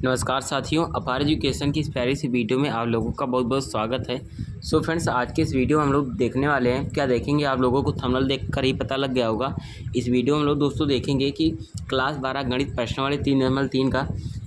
नमस्कार साथियों, अपार एजुकेशन की इस प्यारी सी वीडियो में आप लोगों का बहुत बहुत स्वागत है। सो फ्रेंड्स, आज के इस वीडियो में हम लोग देखने वाले हैं, क्या देखेंगे आप लोगों को थंबनेल देखकर ही पता लग गया होगा। इस वीडियो में हम लोग दोस्तों देखेंगे कि क्लास 12 गणित प्रश्नावली 3 का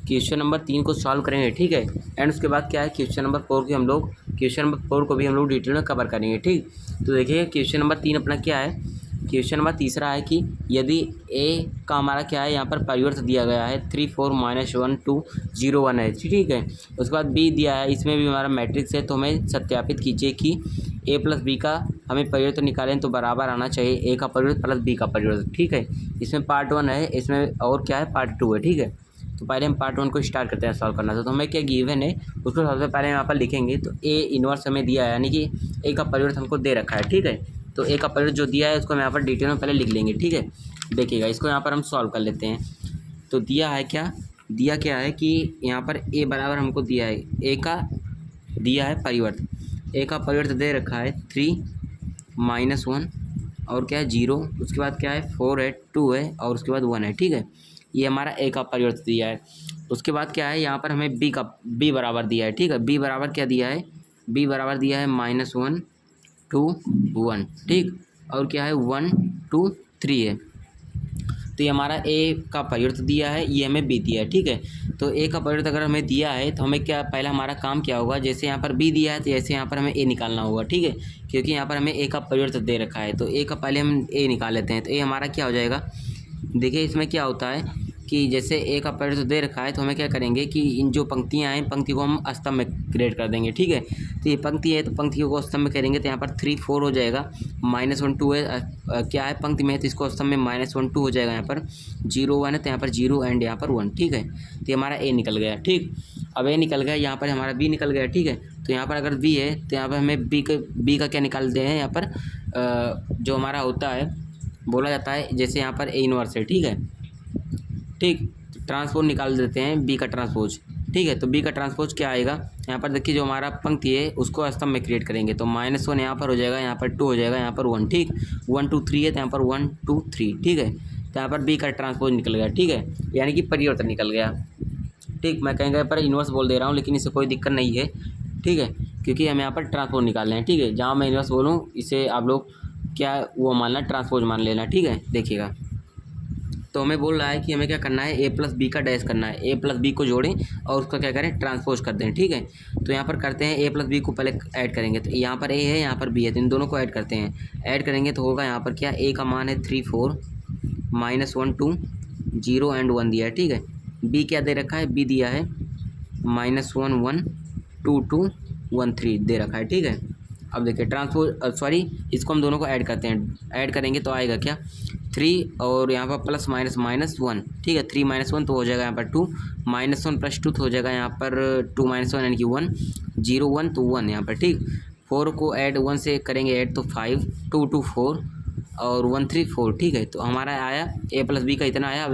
क्वेश्चन नंबर 3 को सॉल्व करेंगे, ठीक है। एंड उसके बाद क्या है, क्वेश्चन नंबर 4 को भी हम लोग डिटेल में कवर करेंगे, ठीक। तो देखिए क्वेश्चन नंबर 3 अपना क्या है। क्वेश्चन नंबर तीसरा है कि यदि ए का हमारा क्या है, यहाँ पर परिवर्त दिया गया है 3 4 -1 2 0 1 है, ठीक है। उसके बाद बी दिया है, इसमें भी हमारा मैट्रिक्स है, तो हमें सत्यापित कीजिए कि ए प्लस बी का हमें परिवर्त निकालें तो बराबर आना चाहिए ए का परिवर्त प्लस बी का परिवर्त, ठीक है। इसमें पार्ट 1 है, इसमें और क्या है पार्ट 2 है, ठीक है। तो पहले हम पार्ट 1 को स्टार्ट करते हैं सॉल्व करना। तो हमें क्या गिवन है उसको सबसे पहले यहाँ पर लिखेंगे। तो ए इनवर्स हमें दिया है, यानी कि ए का परिवर्त हमको दे रखा है, ठीक है। तो ए का परिवर्त जो दिया है उसको हम यहाँ पर डिटेल में पहले लिख लेंगे, ठीक है। देखिएगा, इसको यहाँ पर हम सॉल्व कर लेते हैं। तो दिया है क्या है कि यहाँ पर ए बराबर हमको दिया है, ए का दिया है परिवर्त, ए का परिवर्त दे रखा है 3 -1 और क्या है 0, उसके बाद क्या है 4 है 2 है और उसके बाद 1 है, ठीक है। ये हमारा ए का परिवर्त दिया है। उसके बाद क्या है, यहाँ पर हमें बी बराबर दिया है, ठीक है। बी बराबर क्या दिया है, बी बराबर दिया है -1 2 1, ठीक। और क्या है 1 2 3 है। तो ये हमारा ए का परिवर्त दिया है, ये हमें बी दिया है, ठीक है। तो ए का परिवर्त अगर हमें दिया है तो हमें क्या पहला हमारा काम क्या होगा, जैसे यहाँ पर बी दिया है तो ऐसे यहाँ पर हमें ए निकालना होगा, ठीक है। क्योंकि यहाँ पर हमें ए का परिवर्त दे रखा है, तो ए का पहले हम ए निकाल लेते हैं। तो ए हमारा क्या हो जाएगा, देखिए इसमें क्या होता है कि जैसे ए का परिवर्त दे रखा है तो हमें क्या करेंगे कि इन जो पंक्तियाँ हैं, पंक्ति को हम स्तंभ में क्रिएट कर देंगे, ठीक है। तो ये पंक्ति है तो पंक्तियों को स्तंभ में करेंगे तो यहाँ पर 3 4 हो जाएगा, -1 2 है, क्या है पंक्ति में है तो इसको स्तंभ में -1 2 हो जाएगा। यहाँ पर 0 1 है तो यहाँ पर 0 एंड यहाँ पर 1, ठीक है। तो हमारा ए निकल गया, ठीक। अब ए निकल गया, यहाँ पर हमारा बी निकल गया, ठीक है। तो यहाँ पर अगर बी है तो यहाँ पर हमें बी का क्या निकालते हैं, यहाँ पर जो हमारा होता है बोला जाता है, जैसे यहाँ पर ए इनवर्स है, ठीक है, ठीक। ट्रांसपोज निकाल देते हैं बी का ट्रांसपोज, ठीक है। तो बी का ट्रांसपोज क्या आएगा, यहाँ पर देखिए जो हमारा पंक्ति है उसको स्तंभ में क्रिएट करेंगे तो -1 यहाँ पर हो जाएगा, यहाँ पर 2 हो जाएगा, यहाँ पर 1, ठीक। 1 2 3 है तो यहाँ पर 1 2 3, ठीक है। तो यहाँ पर बी का ट्रांसपोज निकल गया, ठीक है, यानी कि परिवर्तन निकल गया, ठीक। मैं कहीं पर इनवर्स बोल दे रहा हूँ लेकिन इससे कोई दिक्कत नहीं है, ठीक है, क्योंकि हम यहाँ पर ट्रांसपोज निकाल रहे हैं, ठीक है। जहाँ मैं इनवर्स बोलूँ इसे आप लोग क्या वो मानना, ट्रांसपोज मान लेना, ठीक है। देखिएगा, तो हमें बोल रहा है कि हमें क्या करना है, ए प्लस बी का डैश करना है, ए प्लस बी को जोड़ें और उसका क्या करें ट्रांसपोज कर दें, ठीक है। तो यहाँ पर करते हैं ए प्लस बी को पहले ऐड करेंगे, तो यहाँ पर ए है यहाँ पर बी है, तो इन दोनों को ऐड करते हैं। ऐड करेंगे तो होगा यहाँ पर क्या, ए का मान है 3 4 -1 2 0 एंड 1 दिया है, ठीक है। बी क्या दे रखा है, बी दिया है -1 1 2 2 1 3 दे रखा है, ठीक है। अब देखिए ट्रांसपोज इसको हम दोनों को ऐड करते हैं। ऐड करेंगे तो आएगा क्या 3 और यहाँ पर प्लस -1, ठीक है। 3 -1 तो हो जाएगा यहाँ पर 2, -1 + 2 तो हो जाएगा यहाँ पर 2 -1 यानी कि 1, 0 1 तो 1 यहाँ पर, ठीक। 4 को ऐड 1 से करेंगे ऐड तो 5 2 2 4 और 1 3 4, ठीक है। तो हमारा आया ए प्लस बी का इतना आया। अब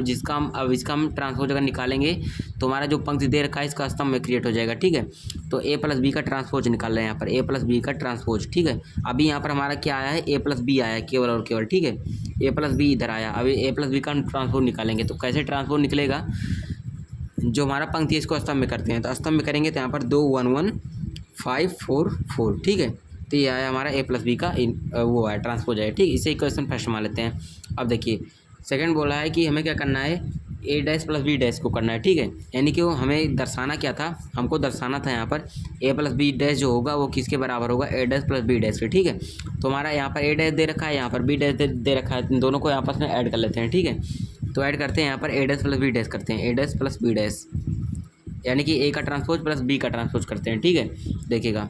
इसका हम ट्रांसपोज अगर निकालेंगे तो हमारा जो पंक्ति दे रखा है इसका स्तंभ में क्रिएट हो जाएगा, ठीक है। तो ए प्लस बी का ट्रांसपोज निकाल रहे हैं यहाँ पर, ए प्लस बी का ट्रांसपोज, ठीक है। अभी यहाँ पर हमारा क्या आया है, ए प्लस बी आया है केवल और केवल, ठीक है। ए प्लस बी इधर आया, अभी ए प्लस बी का हम ट्रांसपोज निकालेंगे तो कैसे ट्रांसपोज निकलेगा, जो हमारा पंक्ति है इसको स्तंभ में करते हैं। तो स्तंभ में करेंगे तो यहाँ पर 2 1 1 5 4 4, ठीक है। तो ये आया हमारा ए प्लस बी का वो है ट्रांसपोज है, ठीक। इसे इक्वेशन फर्स्ट मान लेते हैं। अब देखिए सेकंड बोला है कि हमें क्या करना है, ए डैश प्लस बी डैश को करना है, ठीक है। यानी कि वो हमें दर्शाना क्या था, हमको दर्शाना था यहाँ पर ए प्लस बी डैश जो होगा वो किसके बराबर होगा, ए डैश प्लस बी डैश के, ठीक है। तो हमारा यहाँ पर ए डैश दे रखा है, यहाँ पर बी डैश दे रखा है, इन दोनों को आपस में ऐड कर लेते हैं, ठीक है। तो ऐड करते हैं यहाँ पर ए डैश प्लस बी डैश करते हैं, ए डैश प्लस बी डैश यानी कि ए का ट्रांसपोज प्लस बी का ट्रांसपोज करते हैं, ठीक है। देखिएगा,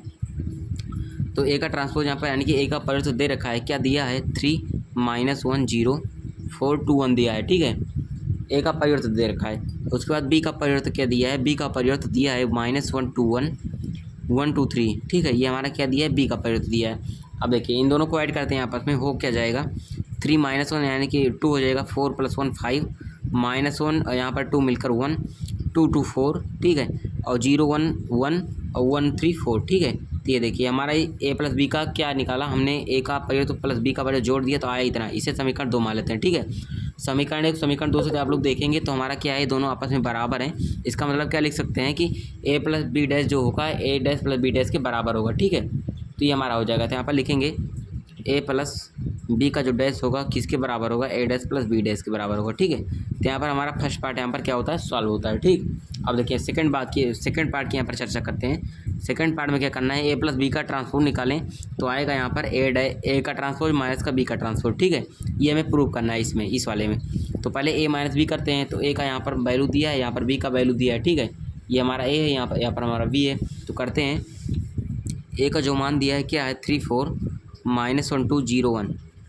तो ए का ट्रांसपोज यहाँ पर यानी कि ए का परिवर्त दे रखा है, क्या दिया है 3 -1 0 4 2 1 दिया है, ठीक है। ए का परिवर्त दे रखा है। उसके बाद बी का परिवर्त क्या दिया है, बी का परिवर्त दिया है -1 2 1 1 2 3, ठीक है। ये हमारा क्या दिया है, बी का परिवर्त दिया है। अब देखिए इन दोनों को ऐड करते हैं आपस में, हो क्या जाएगा 3 -1 यानी कि 2 हो जाएगा, 4 + 1 5 -1 यहाँ पर 2 मिलकर 1 2 2 4, ठीक है। और 0 1 1 और 1 3 4, ठीक है। तो ये देखिए हमारा ए प्लस बी का क्या निकाला हमने, ए का परिवर्त प्लस बी का परिवर्त जोड़ दिया तो आया इतना, इसे समीकरण 2 मान लेते हैं, ठीक है। समीकरण 1 समीकरण 2 से आप लोग देखेंगे तो हमारा क्या है, दोनों आपस में बराबर हैं। इसका मतलब क्या लिख सकते हैं कि a प्लस बी डैश जो होगा a dash plus b dash के बराबर होगा, ठीक है। तो ये हमारा हो जाएगा। तो यहाँ पर लिखेंगे a प्लस बी का जो डैश होगा किसके बराबर होगा, a dash plus b dash के बराबर होगा, ठीक है। तो यहाँ पर हमारा फर्स्ट पार्ट यहाँ पर क्या होता है, सॉल्व होता है, ठीक। अब देखिए सेकंड पार्ट की यहाँ पर चर्चा करते हैं। सेकंड पार्ट में क्या करना है, a प्लस बी का ट्रांसपोज निकालें तो आएगा यहाँ पर a का ट्रांसपोज माइनस का b का ट्रांसपोज, ठीक है। ये हमें प्रूव करना है इसमें, इस वाले में। तो पहले a माइनस बी करते हैं। तो a का यहाँ पर वैल्यू दिया है, यहाँ पर b का वैल्यू दिया है, ठीक है। ये हमारा a है, यहाँ पर हमारा b है। तो करते हैं, a का जो मान दिया है क्या है 34 -1201,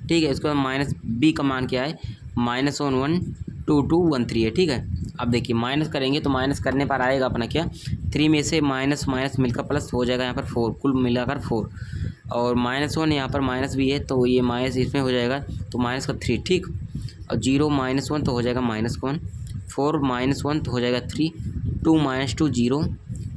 ठीक है। इसके बाद माइनस b का मान क्या है -112213 है, ठीक है। अब देखिए माइनस करेंगे तो माइनस करने पर आएगा अपना क्या, 3 में से माइनस माइनस मिलकर प्लस हो जाएगा यहाँ पर 4, कुल मिलाकर 4। और -1 यहाँ पर माइनस भी है तो ये माइनस इसमें हो जाएगा तो माइनस का 3, ठीक। और 0 -1 तो हो जाएगा -1, 4 -1 तो हो जाएगा 3, 2 -2 0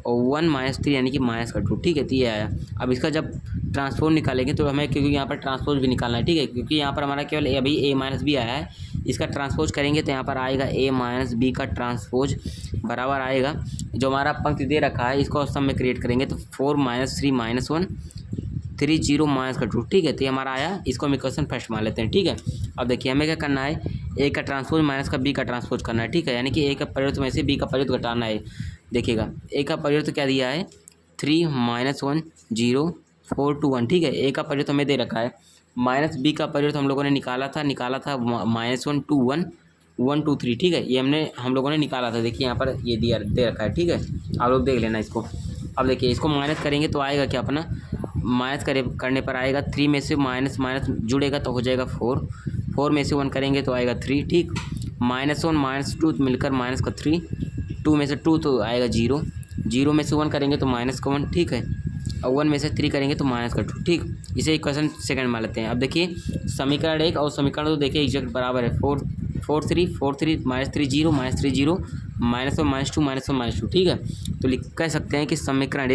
और 1 -3 यानी कि माइनस का 2, ठीक है। तो ये आया। अब इसका जब ट्रांसपोज निकालेंगे तो हमें, क्योंकि यहाँ पर ट्रांसपोज भी निकालना है, ठीक है। क्योंकि यहाँ पर हमारा केवल अभी a माइनस बी आया है, इसका ट्रांसपोज करेंगे तो यहाँ पर आएगा a माइनस बी का ट्रांसपोज बराबर आएगा जो हमारा पंक्ति दे रखा है, इसको सम में क्रिएट करेंगे तो 4 -3 -1 3 0 माइनस का 2, ठीक है। तो ये हमारा आया। इसको हम इक्वेशन फर्स्ट मान लेते हैं, ठीक है। अब देखिए हमें क्या करना है, a का ट्रांसपोज माइनस का b का ट्रांसपोज करना है, ठीक है। यानी कि a का परिवर्त में से b का परिवर्त घटाना है। देखिएगा a का परिवर्त क्या दिया है 3 -1 0 4 2 1, ठीक है। a का परिवर्त हमें दे रखा है, माइनस b का परिवर्त हम लोगों ने निकाला था -1 2 1 1 2 3, ठीक है। ये हम लोगों ने निकाला था। देखिए यहाँ पर ये दिया दे रखा है, ठीक है। आप लोग देख लेना इसको। अब देखिए इसको माइनस करेंगे तो आएगा क्या अपना, माइनस करने पर आएगा 3 में से माइनस माइनस जुड़ेगा तो हो जाएगा 4, 4 में से 1 करेंगे तो आएगा 3, ठीक। -1 -2 मिलकर माइनस का 3, 2 में से 2 तो आएगा 0, 0 में से 1 करेंगे तो माइनस का 1, ठीक है। और 1 में से 3 करेंगे तो माइनस का 2, ठीक। इसे इक्वेशन सेकंड मान लेते हैं। अब देखिए समीकरण 1 और समीकरण 2 देखिए एग्जैक्ट बराबर है। 4 3 -3 0 -3 0 -1 -2 -1 -2, ठीक है। तो कह सकते हैं कि समीकरण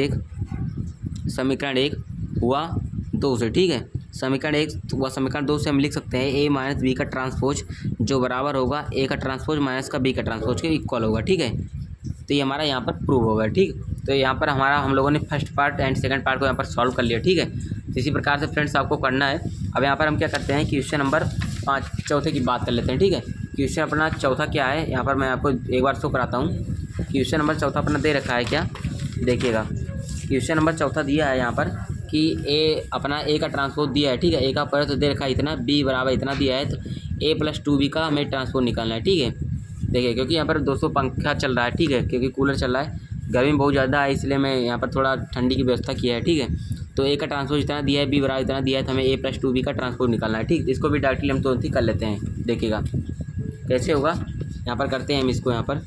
एक हुआ 2 से, ठीक है। समीकरण 1 हुआ समीकरण 2 से हम लिख सकते हैं a माइनस बी का ट्रांसपोज जो बराबर होगा a का ट्रांसपोज माइनस का b का ट्रांसपोज के इक्वल होगा, ठीक है। तो ये हमारा यहाँ पर प्रूव होगा, ठीक। तो यहाँ पर हम लोगों ने first part and second part को यहाँ पर सॉल्व कर लिया, ठीक है। तो इसी प्रकार से फ्रेंड्स आपको करना है। अब यहाँ पर हम क्या करते हैं, क्वेश्चन नंबर 5 चौथे की बात कर लेते हैं, ठीक है। क्वेश्चन अपना चौथा क्या है, यहाँ पर मैं आपको एक बार शो कराता हूँ। क्वेश्चन नंबर चौथा अपना दे रखा है क्या, देखिएगा। क्वेश्चन नंबर चौथा दिया है यहाँ पर कि a का ट्रांसपोज दिया है, ठीक है। a का परिवर्त दे रखा है इतना, b बराबर इतना दिया है, तो a + 2b का हमें ट्रांसपोज निकालना है, ठीक है। देखिए क्योंकि यहाँ पर 200 पंखा चल रहा है, ठीक है, क्योंकि कूलर चल रहा है, गर्मी बहुत ज़्यादा है, इसलिए मैं यहाँ पर थोड़ा ठंडी की व्यवस्था किया है, ठीक है। तो a का ट्रांसपोज इतना दिया है, b बराबर इतना दिया है, तो हमें a + 2b का ट्रांसपोज निकालना है, ठीक। इसको भी डायरेक्टली हम तुरंत ही कर लेते हैं। देखिएगा कैसे होगा, यहाँ पर करते हैं हम इसको। यहाँ पर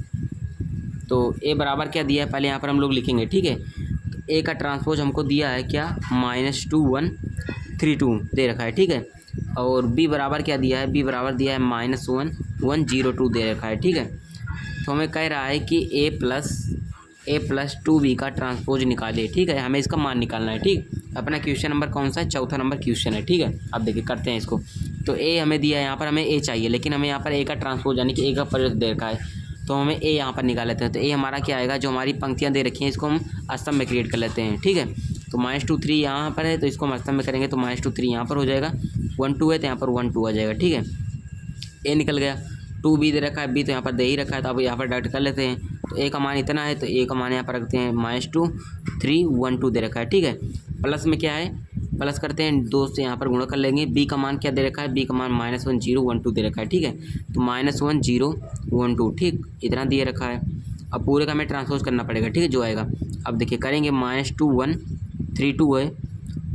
तो a बराबर क्या दिया है पहले यहाँ पर हम लोग लिखेंगे, ठीक है। तो a का ट्रांसपोज हमको दिया है क्या -2 1 3 2 दे रखा है, ठीक है। और b बराबर क्या दिया है, b बराबर दिया है -1 1 0 2 दे रखा है, ठीक है। तो हमें कह रहा है कि a + 2b का ट्रांसपोज निकाले, ठीक है। हमें इसका मान निकालना है, ठीक। अपना क्वेश्चन नंबर कौन सा है, चौथा नंबर क्वेश्चन है, ठीक है। अब देखिए करते हैं इसको। तो a हमें दिया है, यहाँ पर हमें a चाहिए, लेकिन हमें यहाँ पर a का ट्रांसपोज यानी कि a का परिवर्त दे रखा है, तो हमें a यहाँ पर निकाल लेते हैं। तो a हमारा क्या आएगा, जो हमारी पंक्तियाँ दे रखी हैं इसको हम स्तंभ में क्रिएट कर लेते हैं, ठीक है। तो -2 3 यहाँ पर है, तो इसको हम स्तंभ में करेंगे तो -2 3 यहाँ पर हो जाएगा, 1 2 है तो यहाँ पर 1 2 आ जाएगा, ठीक है। a निकल गया, 2b दे रखा है, b तो यहाँ पर दे ही रखा है, तो अब यहाँ पर डायरेक्ट कर लेते हैं। तो a का मान इतना है, तो a का मान यहाँ पर रखते हैं -2 3 1 2 दे रखा है, ठीक है। प्लस में क्या है, प्लस करते हैं 2 से यहाँ पर गुणा कर लेंगे। b का मान क्या दे रखा है, b का मान -1 0 1 2 दे रखा है, ठीक है। तो -1 0 1 2, ठीक, इतना दिए रखा है। अब पूरे का हमें ट्रांसपोज करना पड़ेगा, ठीक है, जो आएगा। अब देखिए करेंगे -2 1 3 2 है,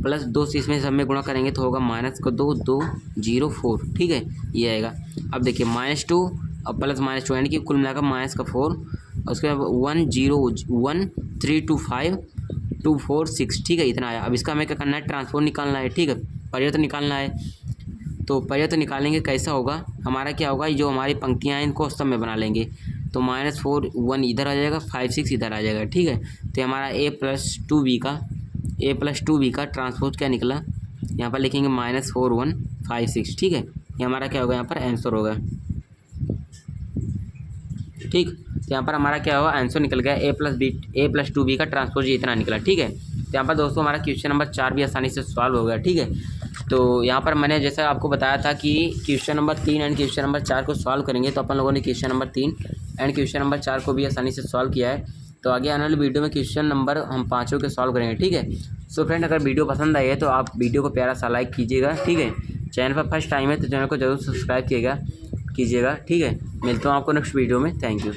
प्लस 2 से इसमें सब में गुणा करेंगे तो होगा -2 2 0 4, ठीक है, ये आएगा। अब देखिए -2 और प्लस -2 यानी कि कुल मिलाकर -4, और उसके बाद 1 0 1 3 2 5 2 4 6, ठीक है, इतना आया। अब इसका हमें क्या करना है, ट्रांसपोज निकालना है, ठीक है, परिवर्त निकालना है। तो परिवर्त निकालेंगे कैसा होगा, हमारा क्या होगा, जो हमारी पंक्तियाँ हैं इनको स्तंभ में बना लेंगे। तो -4 1 इधर आ जाएगा, 5 6 इधर आ जाएगा, ठीक है। तो हमारा a + 2b का ट्रांसपोज क्या निकला, यहाँ पर लिखेंगे -4 1 5 6, ठीक है। ये हमारा क्या होगा, यहाँ पर आंसर होगा। ठीक। तो यहाँ पर हमारा क्या हुआ, आंसर निकल गया a+2b का ट्रांसपोज ये इतना निकला। ठीक है, तो यहाँ पर दोस्तों हमारा क्वेश्चन नंबर 4 भी आसानी से सॉल्व हो गया। ठीक है, तो यहाँ पर मैंने जैसा आपको बताया था कि question number 3 and question number 4 को सॉल्व करेंगे, तो अपन लोगों ने question number 3 and question number 4 को भी आसानी से सॉल्व किया है। तो आगे आने वाले वीडियो में क्वेश्चन नंबर हम 5 के सॉल्व करेंगे। ठीक है, सो फ्रेंड अगर वीडियो पसंद आई है तो आप वीडियो को प्यारा सा लाइक कीजिएगा। ठीक है, चैनल पर फर्स्ट टाइम है तो चैनल को जरूर सब्सक्राइब कीजिएगा। ठीक है, मिलता हूँ आपको नेक्स्ट वीडियो में। Thank you.